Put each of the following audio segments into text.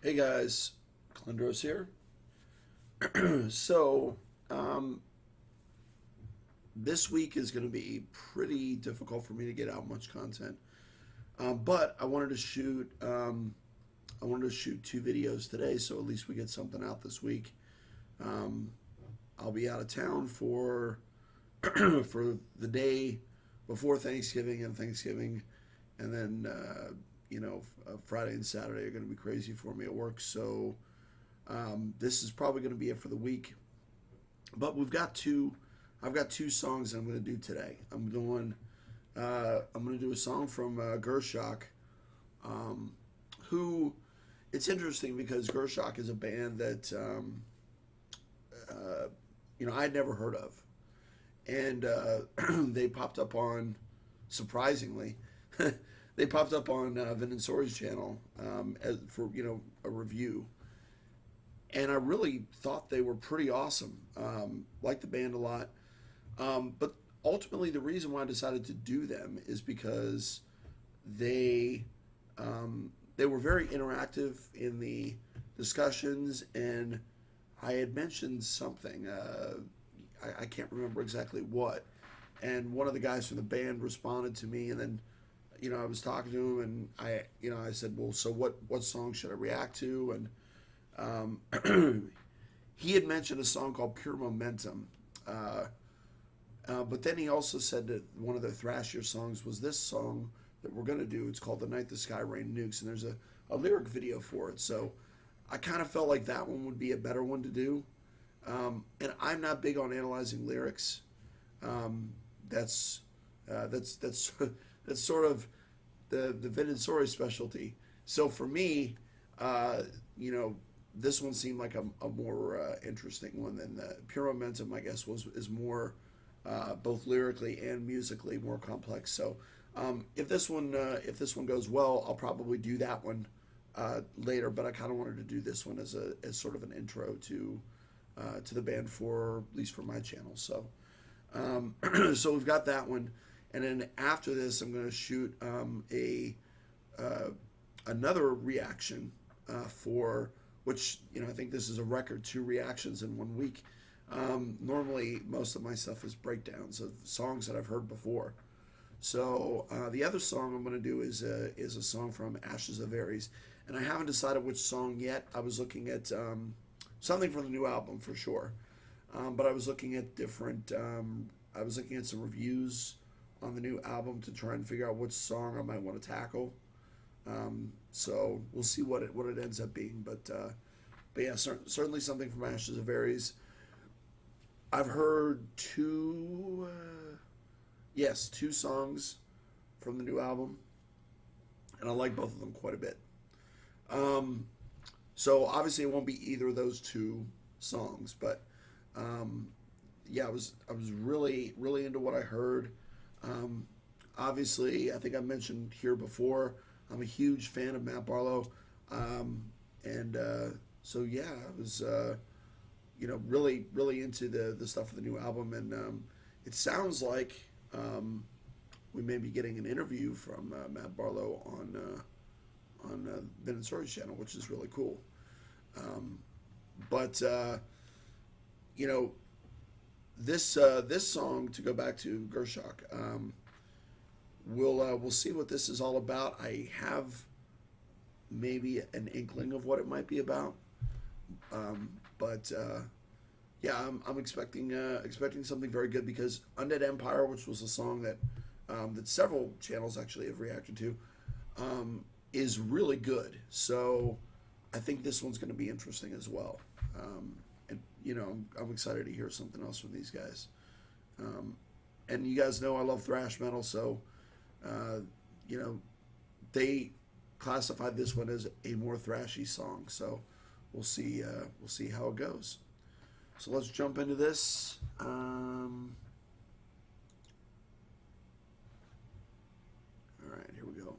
Hey guys, Clindros here. so, um, this week is going to be pretty difficult for me to get out much content, but I wanted to shoot two videos today, so at least we get something out this week. Um, I'll be out of town for for the day before Thanksgiving and Thanksgiving, and then Friday and Saturday are going to be crazy for me at work. So this is probably going to be it for the week. But we've got two. I've got two songs I'm going to do today. I'm going to do a song from Gurschach, who it's interesting because Gurschach is a band that I'd never heard of, and they popped up on surprisingly. They popped up on Vin and Sori's channel for a review, and I really thought they were pretty awesome. Liked the band a lot, but ultimately the reason why I decided to do them is because they they were very interactive in the discussions, and I had mentioned something. I can't remember exactly what, and one of the guys from the band responded to me, and then I was talking to him, and I said, well, so what song should I react to? And he had mentioned a song called Pure Momentum. But then he also said that one of the thrashier songs was this song that we're going to do. It's called The Night the Sky Rained Nukes, and there's a lyric video for it. So I kind of felt like that one would be a better one to do. And I'm not big on analyzing lyrics. Um, that's that's that's sort of the Vin and Sori specialty. So for me, uh, you know, this one seemed like a more interesting one than the Pure Momentum. I guess is more both lyrically and musically more complex. So if this one goes well, I'll probably do that one later. But I kind of wanted to do this one as sort of an intro to the band, for at least for my channel. So so we've got that one, and then after this, I'm going to shoot a uh, another reaction for which I think this is a record, two reactions in 1 week. Normally, most of my stuff is breakdowns of songs that I've heard before. So the other song I'm going to do is a song from Ashes of Aries, and I haven't decided which song yet. I was looking at something from the new album for sure, but I was looking at different. I was looking at some reviews on the new album to try and figure out which song I might want to tackle. So we'll see what it ends up being, but yeah, certainly something from Ashes of Aries. I've heard two songs from the new album, and I like both of them quite a bit. Um, so obviously it won't be either of those two songs, but um, yeah, I was really into what I heard. Um, Obviously, I think I mentioned here before, I'm a huge fan of Matt Barlow, and so yeah, I was really into the stuff of the new album, and it sounds like we may be getting an interview from Matt Barlow on Ben and Sori's channel, which is really cool. Um, but you know this song, to go back to Gershok, we'll see what this is all about. I have maybe an inkling of what it might be about, but yeah, I'm expecting something very good, because Undead Empire, which was a song that several channels actually have reacted to, is really good. So I think this one's going to be interesting as well. And I'm excited to hear something else from these guys. Um, and you guys know I love thrash metal, so uh, you know they classified this one as a more thrashy song. So we'll see how it goes. So let's jump into this. All right, here we go.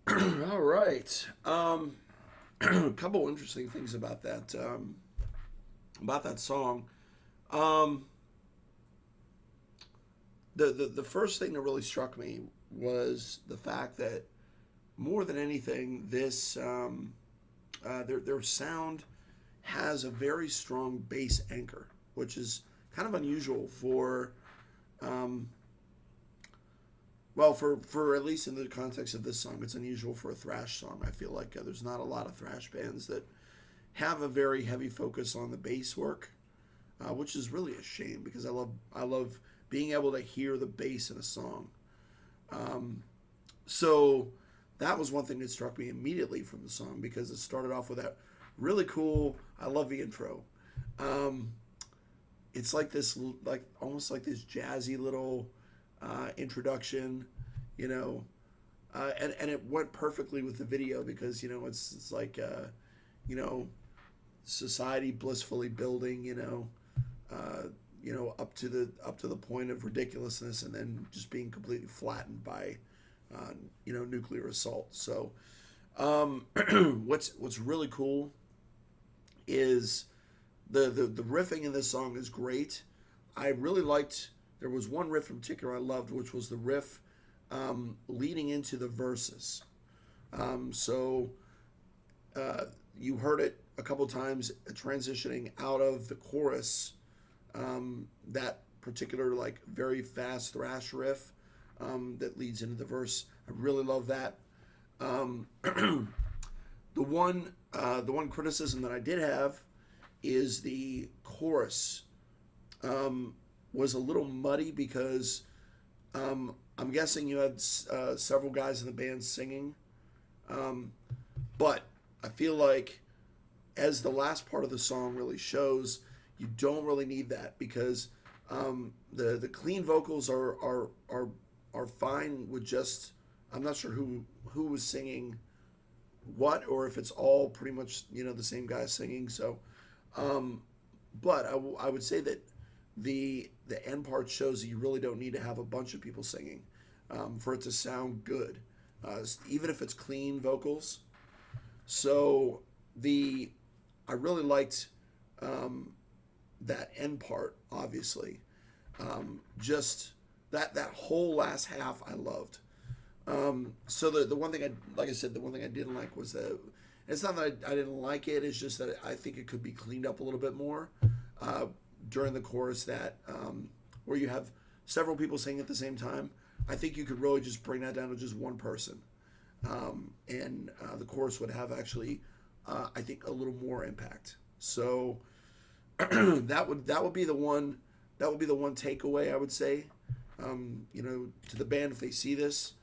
All right. A couple interesting things about that song. Um, the first thing that really struck me was the fact that more than anything, this their sound has a very strong bass anchor, which is kind of unusual for um, well, for at least in the context of this song, it's unusual for a thrash song. I feel like there's not a lot of thrash bands that have a very heavy focus on the bass work, which is really a shame because I love being able to hear the bass in a song. Um, so that was one thing that struck me immediately from the song because it started off with that really cool. I love the intro. Um, it's like this, like almost like this jazzy little introduction, you know, and it went perfectly with the video because it's like you know society blissfully building, up to the point of ridiculousness, and then just being completely flattened by nuclear assault. So what's really cool is the riffing in this song is great. I really liked. There was one riff in particular I loved, which was the riff leading into the verses. So you heard it a couple times transitioning out of the chorus. That particular like very fast thrash riff that leads into the verse. I really love that. The one criticism that I did have is the chorus was a little muddy because I'm guessing you had several guys in the band singing, but I feel like as the last part of the song really shows, you don't really need that because the clean vocals are fine with just. I'm not sure who was singing what or if it's all pretty much the same guy singing. So, but I would say that the end part shows that you really don't need to have a bunch of people singing for it to sound good, even if it's clean vocals. So I really liked that end part. Obviously, just that whole last half I loved. So the one thing like I said, the one thing I didn't like was that it's not that I didn't like it. It's just that I think it could be cleaned up a little bit more during the chorus. That where you have several people singing at the same time, I think you could really just bring that down to just one person, and the chorus would have actually, I think, a little more impact. So that would be the one takeaway I would say. To the band if they see this,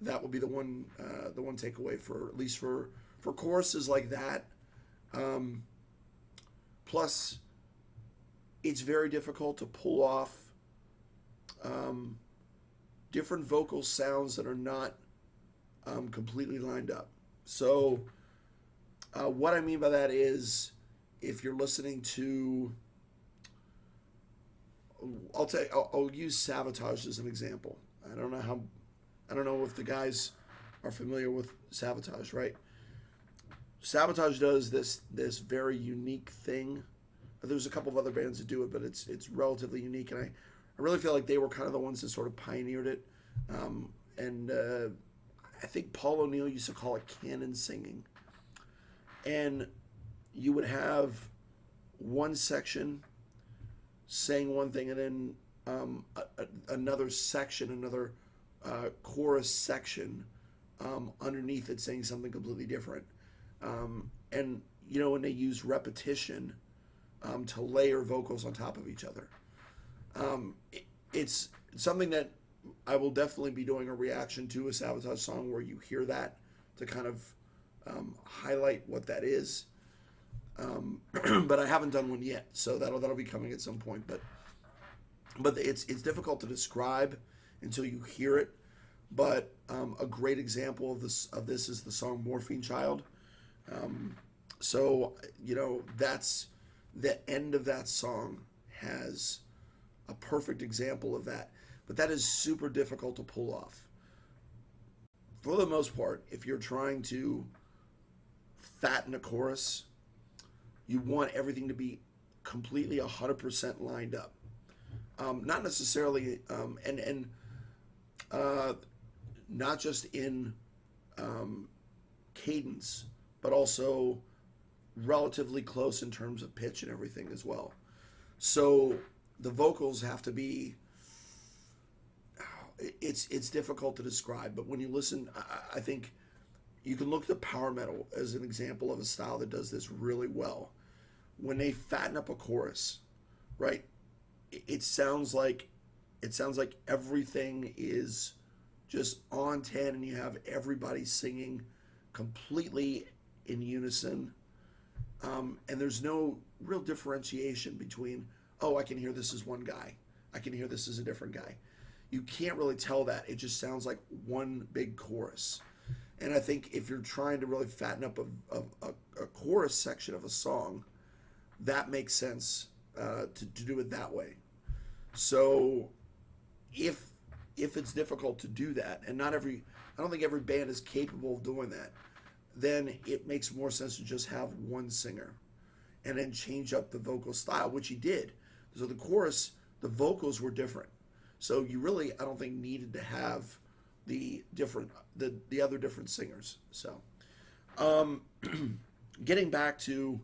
that would be the one takeaway for at least for choruses like that. Plus, it's very difficult to pull off different vocal sounds that are not completely lined up. So, what I mean by that is, if you're listening to, I'll use Sabotage as an example. I don't know if the guys are familiar with Sabotage, right? Sabotage does this very unique thing. There's a couple of other bands that do it, but it's relatively unique, and I really feel like they were kind of the ones that sort of pioneered it. And I think Paul O'Neill used to call it canon singing. And you would have one section saying one thing, and then another section, another chorus section underneath it saying something completely different. And when they use repetition to layer vocals on top of each other, it's something that I will definitely be doing a reaction to a Sabotage song where you hear that to kind of highlight what that is. But I haven't done one yet, so that'll be coming at some point. But it's difficult to describe until you hear it. But a great example of this is the song "Morphine Child." So that's the end of that song has a perfect example of that. But that is super difficult to pull off. for the most part, if you're trying to fatten a chorus, you want everything to be completely 100% lined up. Not necessarily, and not just in cadence, but also relatively close in terms of pitch and everything as well. So the vocals have to be. It's difficult to describe, but when you listen, I think you can look at power metal as an example of a style that does this really well. When they fatten up a chorus, right? It sounds like everything is just on 10, and you have everybody singing completely in unison, and there's no real differentiation between, oh, I can hear this is one guy, I can hear this is a different guy. You can't really tell that. It just sounds like one big chorus. And I think if you're trying to really fatten up a chorus section of a song, that makes sense to do it that way. So if it's difficult to do that, and I don't think every band is capable of doing that, then it makes more sense to just have one singer and then change up the vocal style, which he did. So the chorus, the vocals were different. So you really, I don't think, needed to have the other different singers. So getting back to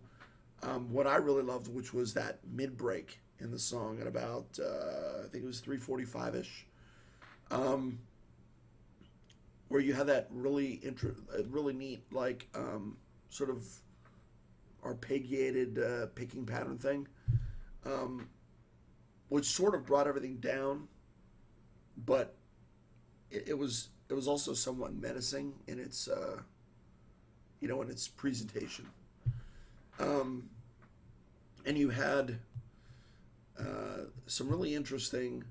what I really loved, which was that mid break in the song at about I think it was 3:45ish, where you had that really neat sort of arpeggiated picking pattern thing, which sort of brought everything down, but it was also somewhat menacing in its in its presentation. And you had some really interesting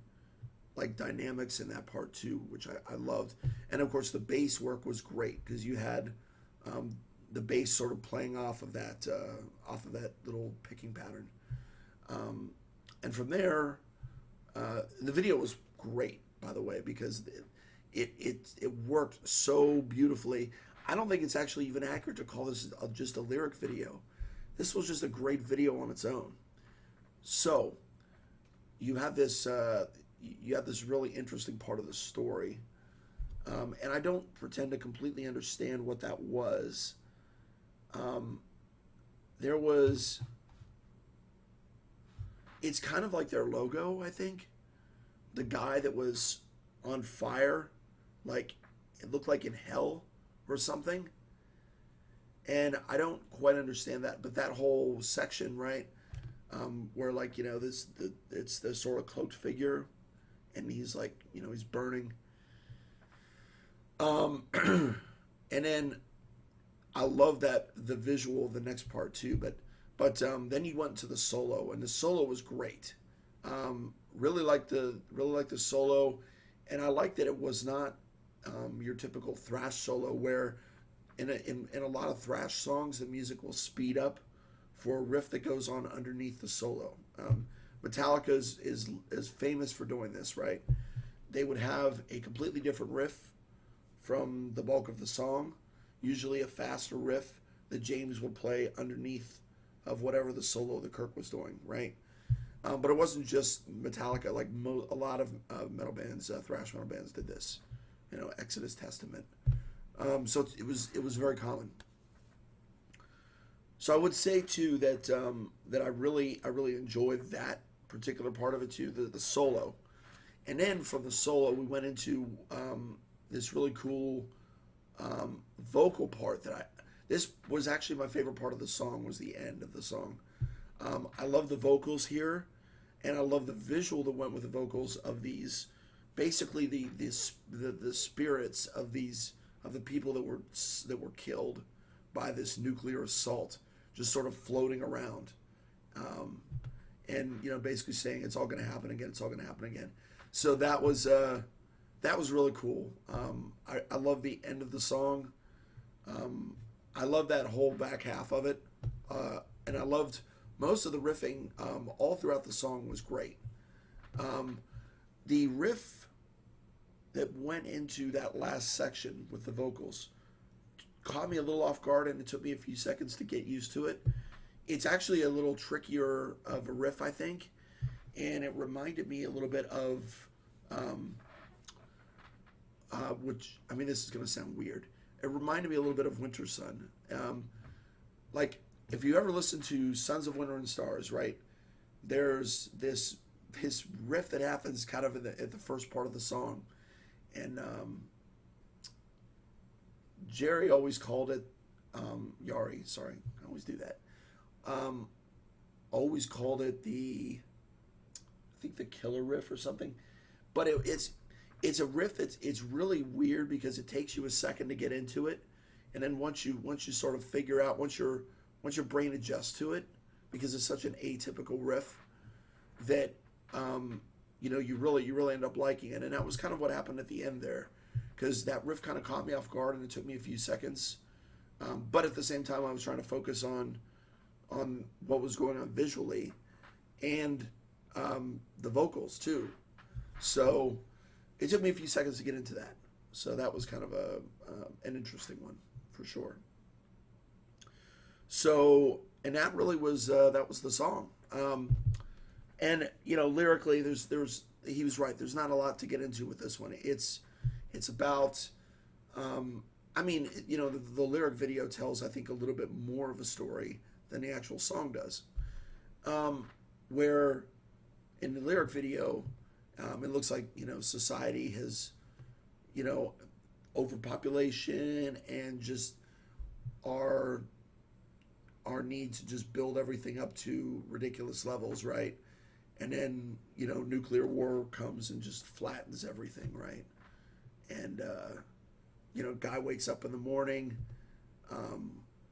dynamics in that part too, which I loved. And of course the bass work was great because you had the bass sort of playing off of that little picking pattern. And from there, the video was great, by the way, because it worked so beautifully. I don't think it's actually even accurate to call this just a lyric video. This was just a great video on its own. So you have this really interesting part of the story, and I don't pretend to completely understand what that was. It's kind of like their logo, I think. The guy that was on fire, it looked like in hell or something. And I don't quite understand that, but that whole section, right, where it's the sort of cloaked figure, and he's he's burning. And then I love that the visual of the next part too, but then you went to the solo, and the solo was great. Really liked the solo, and I liked that it was not your typical thrash solo where in a lot of thrash songs the music will speed up for a riff that goes on underneath the solo. Metallica is famous for doing this, right? They would have a completely different riff from the bulk of the song, usually a faster riff that James would play underneath of whatever the solo that Kirk was doing, right? But it wasn't just Metallica. A lot of metal bands, thrash metal bands, did this. Exodus, Testament. So it was very common. So I would say too that I really enjoyed that particular part of it too, the solo. And then from the solo we went into this really cool vocal part this was actually my favorite part of the song, was the end of the song. I love the vocals here, and I love the visual that went with the vocals of these, basically the spirits of the people that were killed by this nuclear assault, just sort of floating around, and basically saying it's all going to happen again. It's all going to happen again. So that was really cool. I love the end of the song. I love that whole back half of it, and I loved most of the riffing. All throughout the song was great. The riff that went into that last section with the vocals caught me a little off guard, and it took me a few seconds to get used to it. It's actually a little trickier of a riff, I think, and it reminded me a little bit of, which, I mean, this is going to sound weird. It reminded me a little bit of Winter Sun. Like, if you ever listen to Sons of Winter and Stars, right, there's this riff that happens kind of at the first part of the song, and Jerry always called it, Yari, sorry, I always do that, always called it I think the killer riff or something, but it's a riff it's really weird because it takes you a second to get into it, and then once you sort of figure out, once your brain adjusts to it, because it's such an atypical riff, that you really end up liking it. And that was kind of what happened at the end there, because that riff kind of caught me off guard and it took me a few seconds, but at the same time I was trying to focus on what was going on visually and the vocals too, so it took me a few seconds to get into that. So that was kind of an interesting one for sure. So, and that really was that was the song. And lyrically, he was right. There's not a lot to get into with this one. It's about, I mean, the lyric video tells, I think, a little bit more of a story than the actual song does. Where in the lyric video, it looks like society has, overpopulation and just our need to just build everything up to ridiculous levels, right? And then nuclear war comes and just flattens everything, right? And guy wakes up in the morning.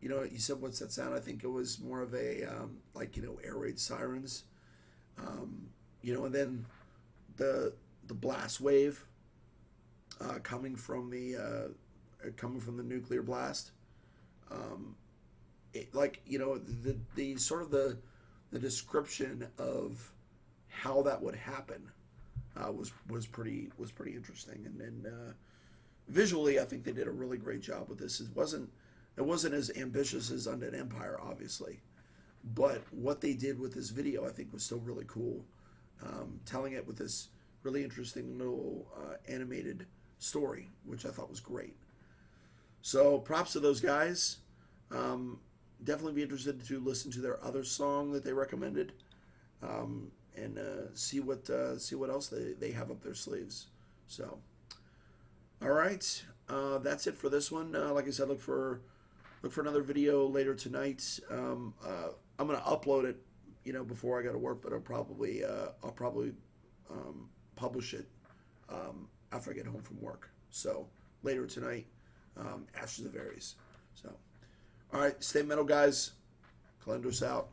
You said, what's that sound? I think it was more of a air raid sirens. And then the blast wave coming from the nuclear blast. The sort of the description of how that would happen was pretty interesting, and visually I think they did a really great job with this. It wasn't as ambitious as Undead Empire, obviously, but what they did with this video I think was still really cool, telling it with this really interesting little animated story, which I thought was great. So props to those guys. Definitely be interested to listen to their other song that they recommended, and see what else they have up their sleeves. So, all right, that's it for this one. Like I said, look for another video later tonight. I'm gonna upload it, before I go to work, but I'll probably publish it after I get home from work. So later tonight, Ashes of Aries. So. All right, stay metal, guys. Calendar's out.